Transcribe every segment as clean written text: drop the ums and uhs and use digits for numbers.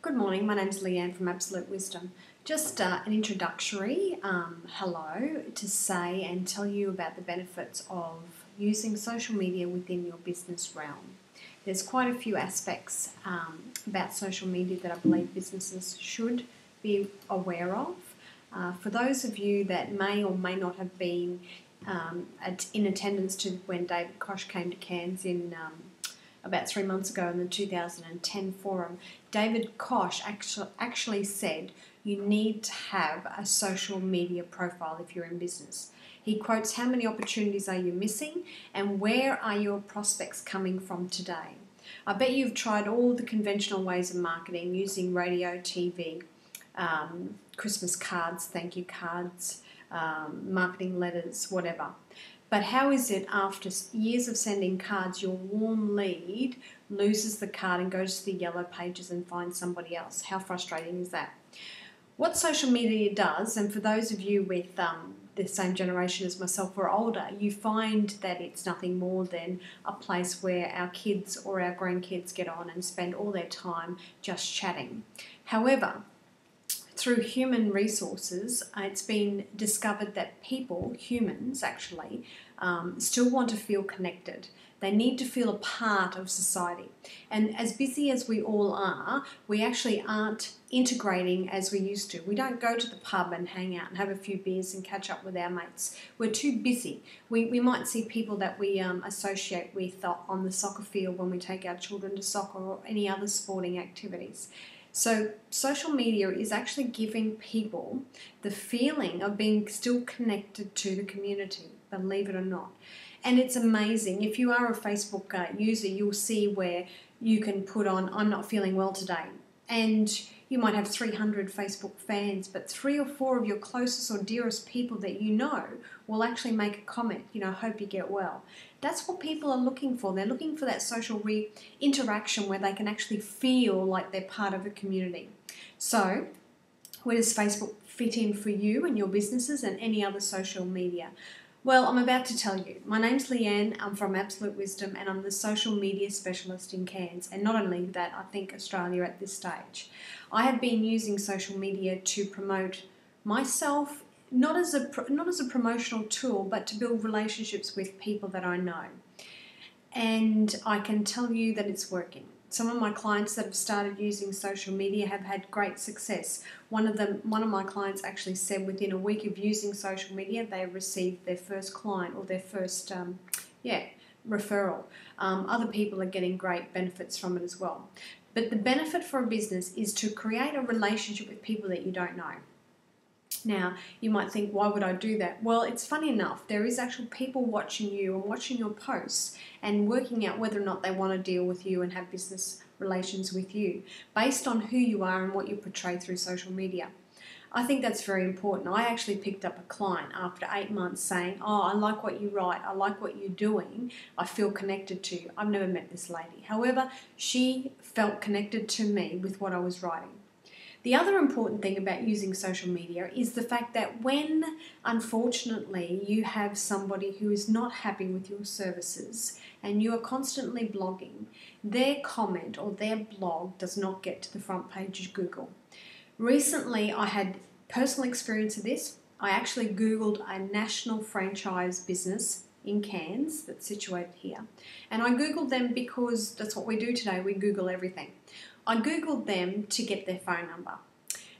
Good morning, my name's Leanne from Absolute Wisdom. Just an introductory hello to say and tell you about the benefits of using social media within your business realm. There's quite a few aspects about social media that I believe businesses should be aware of. For those of you that may or may not have been in attendance to when David Koch came to Cairns in about 3 months ago in the 2010 forum, David Koch actually said you need to have a social media profile if you're in business. He quotes, how many opportunities are you missing and where are your prospects coming from today? I bet you've tried all the conventional ways of marketing using radio, TV, Christmas cards, thank you cards, marketing letters, whatever. But how is it after years of sending cards, your warm lead loses the card and goes to the yellow pages and finds somebody else? How frustrating is that? What social media does, and for those of you with the same generation as myself or older, you find that it's nothing more than a place where our kids or our grandkids get on and spend all their time just chatting. However, through human resources, it's been discovered that people, humans actually, still want to feel connected. They need to feel a part of society. And as busy as we all are, we actually aren't integrating as we used to. We don't go to the pub and hang out and have a few beers and catch up with our mates. We're too busy. We might see people that we associate with on the soccer field when we take our children to soccer or any other sporting activities. So social media is actually giving people the feeling of being still connected to the community, believe it or not. And it's amazing. If you are a Facebook user, you'll see where you can put on, I'm not feeling well today. And you might have 300 Facebook fans, but 3 or 4 of your closest or dearest people that you know will actually make a comment, hope you get well. That's what people are looking for. They're looking for that social interaction where they can actually feel like they're part of a community. So, where does Facebook fit in for you and your businesses and any other social media? Well, I'm about to tell you. My name's Leanne, I'm from Absolute Wisdom and I'm the social media specialist in Cairns, and not only that, I think Australia at this stage. I have been using social media to promote myself, not as a promotional tool, but to build relationships with people that I know. And I can tell you that it's working. Some of my clients that have started using social media have had great success. One of my clients actually said within a week of using social media, they received their first client or their first, referral. Other people are getting great benefits from it as well. But the benefit for a business is to create a relationship with people that you don't know. Now, you might think, why would I do that? Well, it's funny enough. There is actual people watching you and watching your posts and working out whether or not they want to deal with you and have business relations with you based on who you are and what you portray through social media. I think that's very important. I actually picked up a client after 8 months saying, I like what you write, I like what you're doing, I feel connected to you. I've never met this lady. However, she felt connected to me with what I was writing. The other important thing about using social media is the fact that when, unfortunately, you have somebody who is not happy with your services and you are constantly blogging, their comment or their blog does not get to the front page of Google. Recently, I had personal experience of this. I actually Googled a national franchise business in Cairns that's situated here. And I Googled them because that's what we do today, we Google everything. I Googled them to get their phone number.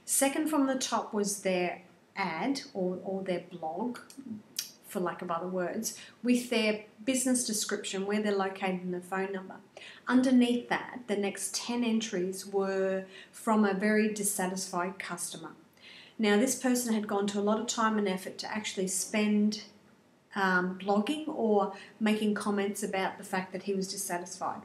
Second from the top was their ad or their blog, for lack of other words, with their business description, where they're located and their phone number. Underneath that, the next 10 entries were from a very dissatisfied customer. Now, this person had gone to a lot of time and effort to actually spend blogging or making comments about the fact that he was dissatisfied.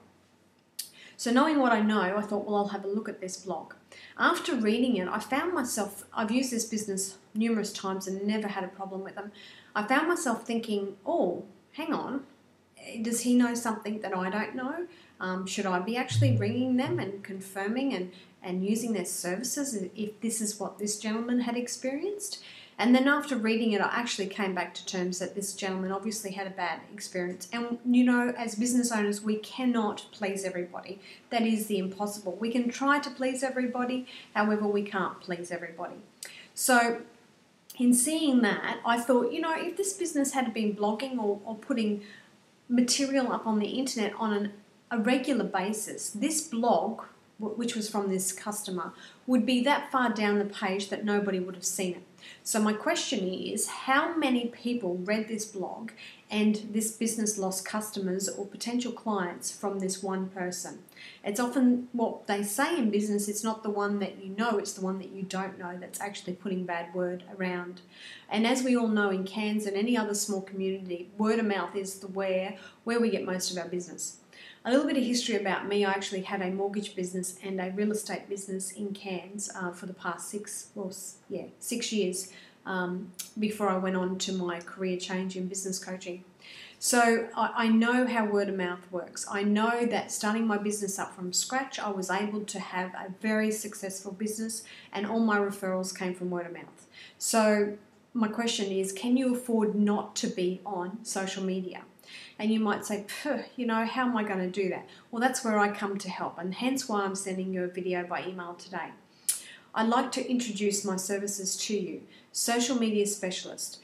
So knowing what I know, I thought, well, I'll have a look at this blog. After reading it, I found myself, I've used this business numerous times and never had a problem with them. I found myself thinking, oh, hang on, does he know something that I don't know? Should I be actually ringing them and confirming and using their services if this is what this gentleman had experienced? And then after reading it, I actually came back to terms that this gentleman obviously had a bad experience. And, you know, as business owners, we cannot please everybody. That is the impossible. We can try to please everybody, however, we can't please everybody. So in seeing that, I thought, you know, if this business had been blogging or putting material up on the internet on a regular basis, this blog, which was from this customer, would be that far down the page that nobody would have seen it. So my question is, how many people read this blog and this business lost customers or potential clients from this one person? It's often what they say in business, it's not the one that you know, it's the one that you don't know that's actually putting bad word around. And as we all know in Cairns and any other small community, word of mouth is where we get most of our business. A little bit of history about me. I actually had a mortgage business and a real estate business in Cairns for the past 6 years before I went on to my career change in business coaching. So I know how word of mouth works. I know that starting my business up from scratch, I was able to have a very successful business and all my referrals came from word of mouth. So my question is, can you afford not to be on social media? And you might say, you know, how am I going to do that? Well, that's where I come to help, and hence why I'm sending you a video by email today. I'd like to introduce my services to you. Social Media Specialist.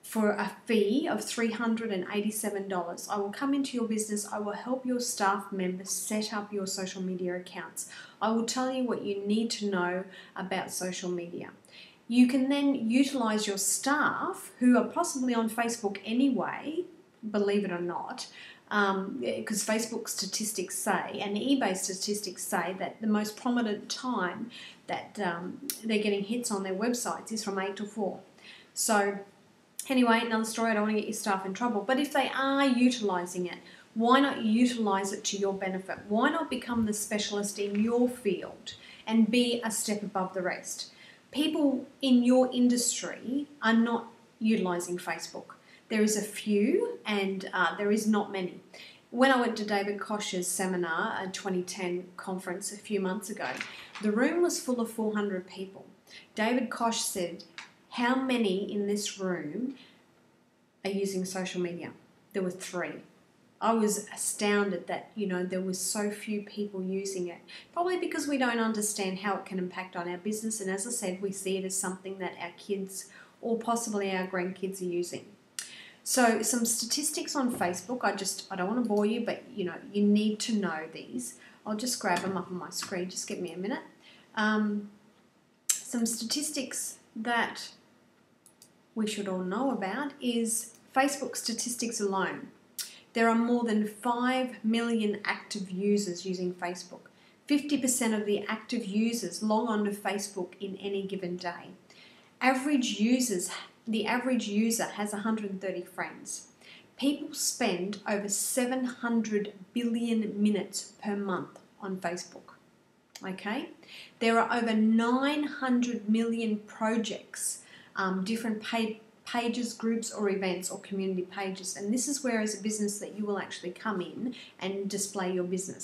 For a fee of $387, I will come into your business, I will help your staff members set up your social media accounts. I will tell you what you need to know about social media. You can then utilize your staff who are possibly on Facebook anyway, believe it or not, because Facebook statistics say and eBay statistics say that the most prominent time that they're getting hits on their websites is from 8 to 4. So anyway, another story, I don't want to get your staff in trouble, but if they are utilizing it, why not utilize it to your benefit? Why not become the specialist in your field and be a step above the rest? People in your industry are not utilizing Facebook. There is a few and there is not many. When I went to David Koch's seminar, a 2010 conference a few months ago, the room was full of 400 people. David Koch said, how many in this room are using social media? There were 3. I was astounded that, you know, there was so few people using it. Probably because we don't understand how it can impact on our business. And as I said, we see it as something that our kids or possibly our grandkids are using. So some statistics on Facebook. I don't want to bore you, but, you know, you need to know these. I'll just grab them up on my screen. Just give me a minute. Some statistics that we should all know about is Facebook statistics alone. There are more than 5 million active users using Facebook. 50% of the active users log on to Facebook in any given day. The average user has 130 friends. People spend over 700 billion minutes per month on Facebook. Okay? There are over 900 million projects, different pages, groups or events or community pages, and this is where as a business that you will actually come in and display your business.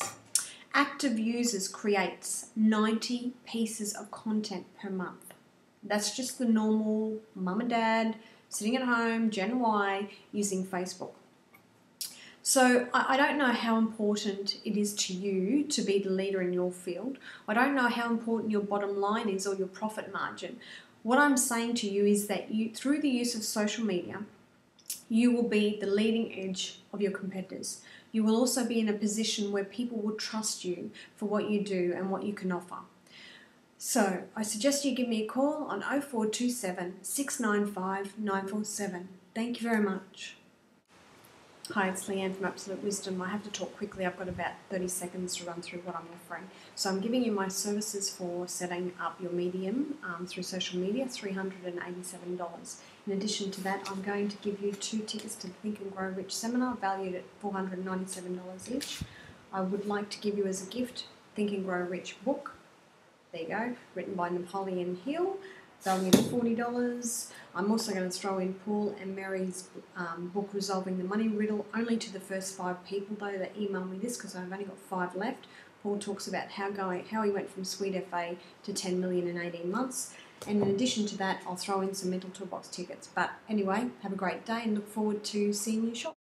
Active users creates 90 pieces of content per month. That's just the normal mum and dad sitting at home, Gen Y, using Facebook. So I don't know how important it is to you to be the leader in your field. I don't know how important your bottom line is or your profit margin. What I'm saying to you is that through the use of social media, you will be the leading edge of your competitors. You will also be in a position where people will trust you for what you do and what you can offer. So I suggest you give me a call on 0427 695 947. Thank you very much. Hi, it's Leanne from Absolute Wisdom. I have to talk quickly. I've got about 30 seconds to run through what I'm offering. So I'm giving you my services for setting up your medium through social media, $387. In addition to that, I'm going to give you 2 tickets to the Think and Grow Rich seminar valued at $497 each. I would like to give you as a gift Think and Grow Rich book. There you go, written by Napoleon Hill, valued at $40. I'm also going to throw in Paul and Mary's book, Resolving the Money Riddle, only to the first 5 people though that email me this, because I've only got 5 left. Paul talks about how he went from Sweet FA to 10 million in 18 months. And in addition to that, I'll throw in some Mental Toolbox tickets. But anyway, have a great day and look forward to seeing you shop.